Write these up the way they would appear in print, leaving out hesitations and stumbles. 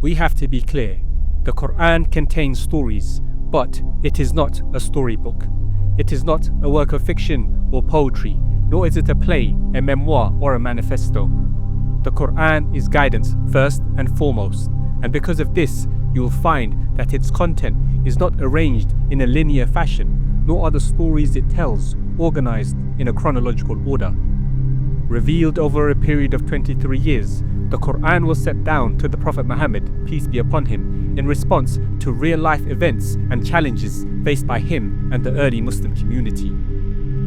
We have to be clear. The Quran contains stories, but it is not a storybook. It is not a work of fiction or poetry, nor is it a play, a memoir, or a manifesto. The Quran is guidance first and foremost, and because of this, you will find that its content is not arranged in a linear fashion, nor are the stories it tells organized in a chronological order. Revealed over a period of 23 years, the Quran was set down to the Prophet Muhammad, peace be upon him, in response to real-life events and challenges faced by him and the early Muslim community.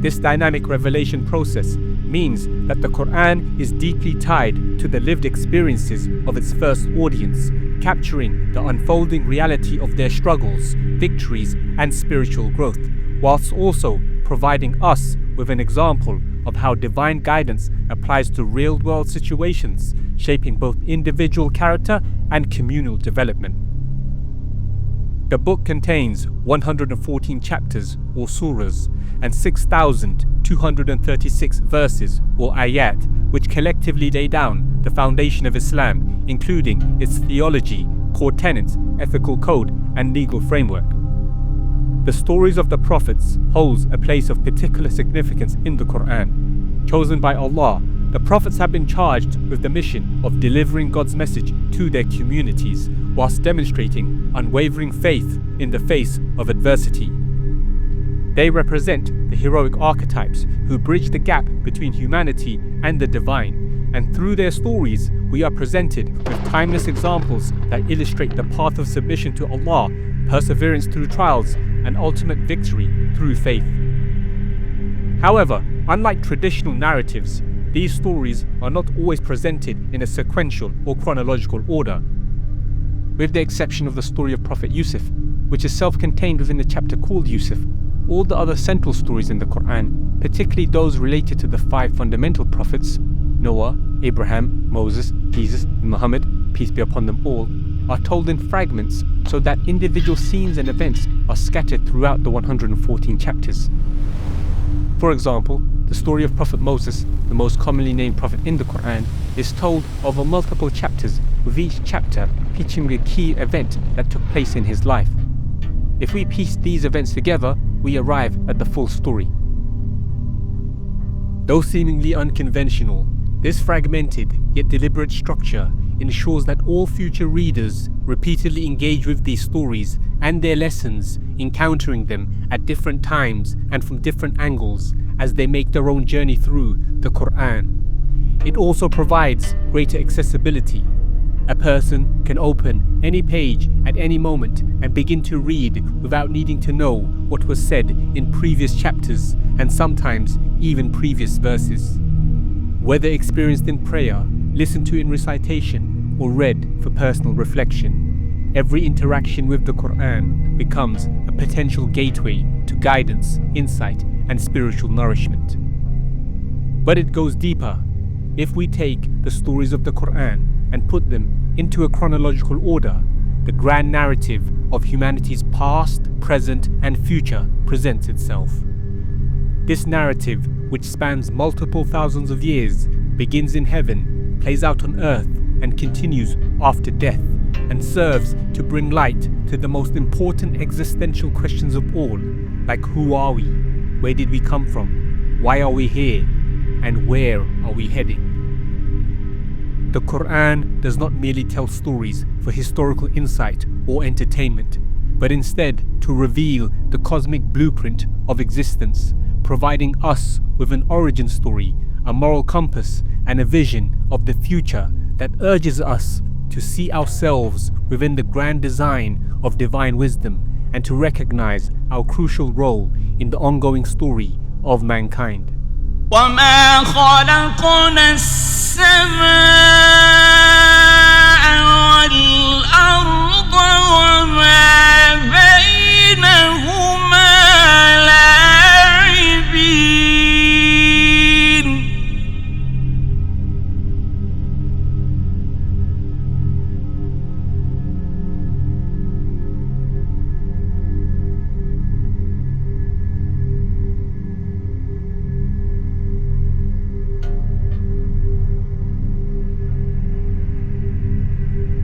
This dynamic revelation process means that the Quran is deeply tied to the lived experiences of its first audience, capturing the unfolding reality of their struggles, victories, and spiritual growth, whilst also providing us with an example of how divine guidance applies to real-world situations, shaping both individual character and communal development. The book contains 114 chapters or surahs and 6,236 verses or ayat, which collectively lay down the foundation of Islam, including its theology, core tenets, ethical code, and legal framework. The stories of the prophets holds a place of particular significance in the Quran. Chosen by Allah, the prophets have been charged with the mission of delivering God's message to their communities, whilst demonstrating unwavering faith in the face of adversity. They represent the heroic archetypes who bridge the gap between humanity and the divine, and through their stories we are presented with timeless examples that illustrate the path of submission to Allah, perseverance through trials, and ultimate victory through faith. However, unlike traditional narratives, these stories are not always presented in a sequential or chronological order. With the exception of the story of Prophet Yusuf, which is self-contained within the chapter called Yusuf, all the other central stories in the Quran, particularly those related to the 5 fundamental prophets, Noah, Abraham, Moses, Jesus, and Muhammad, peace be upon them all, are told in fragments so that individual scenes and events are scattered throughout the 114 chapters. For example, the story of Prophet Moses, the most commonly named prophet in the Quran, is told over multiple chapters, with each chapter featuring a key event that took place in his life. If we piece these events together, we arrive at the full story. Though seemingly unconventional, this fragmented yet deliberate structure ensures that all future readers repeatedly engage with these stories and their lessons, encountering them at different times and from different angles as they make their own journey through the Quran. It also provides greater accessibility. A person can open any page at any moment and begin to read without needing to know what was said in previous chapters and sometimes even previous verses. Whether experienced in prayer, listened to in recitation, or read for personal reflection, every interaction with the Quran becomes a potential gateway to guidance, insight, and spiritual nourishment. But it goes deeper. If we take the stories of the Quran and put them into a chronological order, the grand narrative of humanity's past, present, and future presents itself. This narrative, which spans multiple thousands of years, begins in heaven, plays out on earth, and continues after death, and serves to bring light to the most important existential questions of all, like who are we, where did we come from, why are we here, and where are we heading. The Quran does not merely tell stories for historical insight or entertainment, but instead to reveal the cosmic blueprint of existence, providing us with an origin story, a moral compass, and a vision of the future that urges us to see ourselves within the grand design of divine wisdom and to recognize our crucial role in the ongoing story of mankind. وَمَا خَلَقْنَا السَّمَاءَ